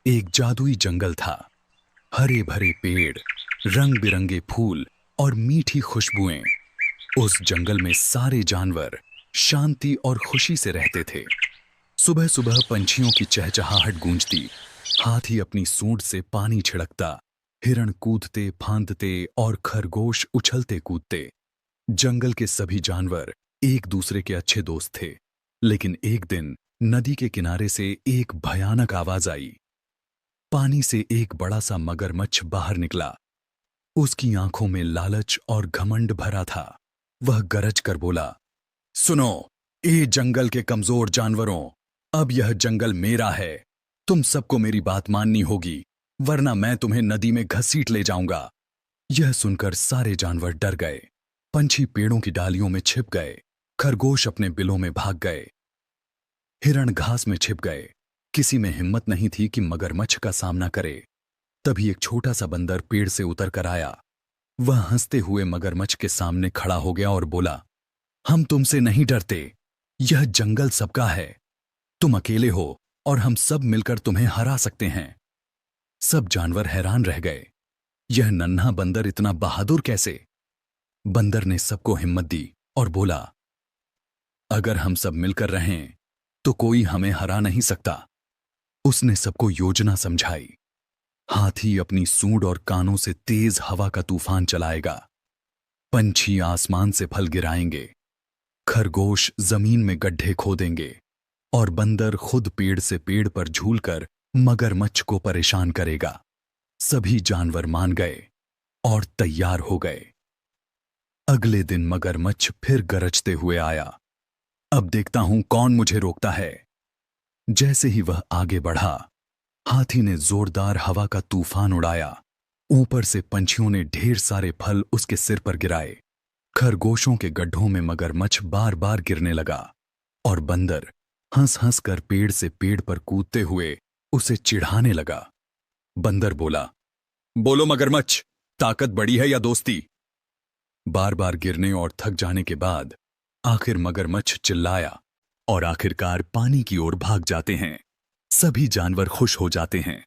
एक जादुई जंगल था। हरे भरे पेड़, रंग बिरंगे फूल और मीठी खुशबुएं। उस जंगल में सारे जानवर शांति और खुशी से रहते थे। सुबह सुबह पंछियों की चहचहाहट गूंजती, हाथी अपनी सूंड से पानी छिड़कता, हिरण कूदते फांदते और खरगोश उछलते कूदते। जंगल के सभी जानवर एक दूसरे के अच्छे दोस्त थे। लेकिन एक दिन नदी के किनारे से एक भयानक आवाज आई। पानी से एक बड़ा सा मगरमच्छ बाहर निकला। उसकी आंखों में लालच और घमंड भरा था। वह गरज कर बोला, सुनो, ए जंगल के कमजोर जानवरों, अब यह जंगल मेरा है। तुम सबको मेरी बात माननी होगी, वरना मैं तुम्हें नदी में घसीट ले जाऊंगा। यह सुनकर सारे जानवर डर गए। पंछी पेड़ों की डालियों में छिप गए, खरगोश अपने बिलों में भाग गए, हिरण घास में छिप गए। किसी में हिम्मत नहीं थी कि मगरमच्छ का सामना करे। तभी एक छोटा सा बंदर पेड़ से उतर कर आया। वह हंसते हुए मगरमच्छ के सामने खड़ा हो गया और बोला, हम तुमसे नहीं डरते। यह जंगल सबका है। तुम अकेले हो और हम सब मिलकर तुम्हें हरा सकते हैं। सब जानवर हैरान रह गए। यह नन्हा बंदर इतना बहादुर कैसे? बंदर ने सबको हिम्मत दी और बोला, अगर हम सब मिलकर रहें तो कोई हमें हरा नहीं सकता। उसने सबको योजना समझाई। हाथी अपनी सूंड और कानों से तेज हवा का तूफान चलाएगा। पंछी आसमान से फल गिराएंगे, खरगोश जमीन में गड्ढे खोदेंगे और बंदर खुद पेड़ से पेड़ पर झूलकर मगरमच्छ को परेशान करेगा। सभी जानवर मान गए और तैयार हो गए। अगले दिन मगरमच्छ फिर गरजते हुए आया। अब देखता हूं कौन मुझे रोकता है। जैसे ही वह आगे बढ़ा, हाथी ने जोरदार हवा का तूफान उड़ाया। ऊपर से पंछियों ने ढेर सारे फल उसके सिर पर गिराए। खरगोशों के गड्ढों में मगरमच्छ बार बार गिरने लगा और बंदर हंस हंस कर पेड़ से पेड़ पर कूदते हुए उसे चिढ़ाने लगा। बंदर बोला, बोलो मगरमच्छ, ताकत बड़ी है या दोस्ती? बार बार गिरने और थक जाने के बाद आखिर मगरमच्छ चिल्लाया और आखिरकार पानी की ओर भाग जाते हैं। सभी जानवर खुश हो जाते हैं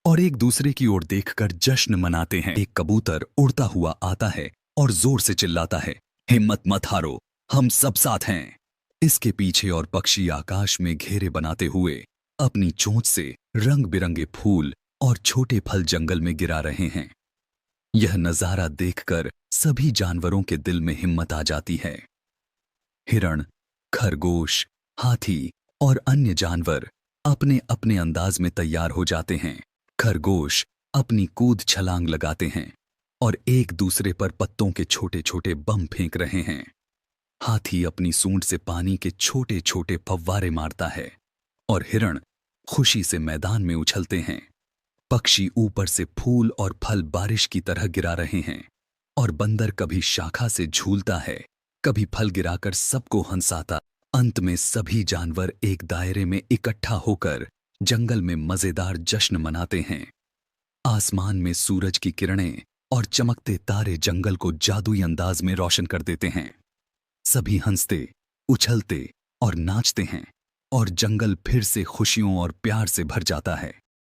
और एक दूसरे की ओर देखकर जश्न मनाते हैं। एक कबूतर उड़ता हुआ आता है और जोर से चिल्लाता है, हिम्मत मत हारो, हम सब साथ हैं। इसके पीछे और पक्षी आकाश में घेरे बनाते हुए अपनी चोंच से रंग बिरंगे फूल और छोटे फल जंगल में गिरा रहे हैं। यह नजारा देखकर सभी जानवरों के दिल में हिम्मत आ जाती है। हिरण, खरगोश, हाथी और अन्य जानवर अपने अपने अंदाज में तैयार हो जाते हैं। खरगोश अपनी कूद छलांग लगाते हैं और एक दूसरे पर पत्तों के छोटे छोटे बम फेंक रहे हैं। हाथी अपनी सूंड से पानी के छोटे छोटे फव्वारे मारता है और हिरण खुशी से मैदान में उछलते हैं। पक्षी ऊपर से फूल और फल बारिश की तरह गिरा रहे हैं और बंदर कभी शाखा से झूलता है, कभी फल गिराकर सबको हंसाता। अंत में सभी जानवर एक दायरे में इकट्ठा होकर जंगल में मजेदार जश्न मनाते हैं। आसमान में सूरज की किरणें और चमकते तारे जंगल को जादुई अंदाज में रोशन कर देते हैं। सभी हंसते, उछलते और नाचते हैं और जंगल फिर से खुशियों और प्यार से भर जाता है।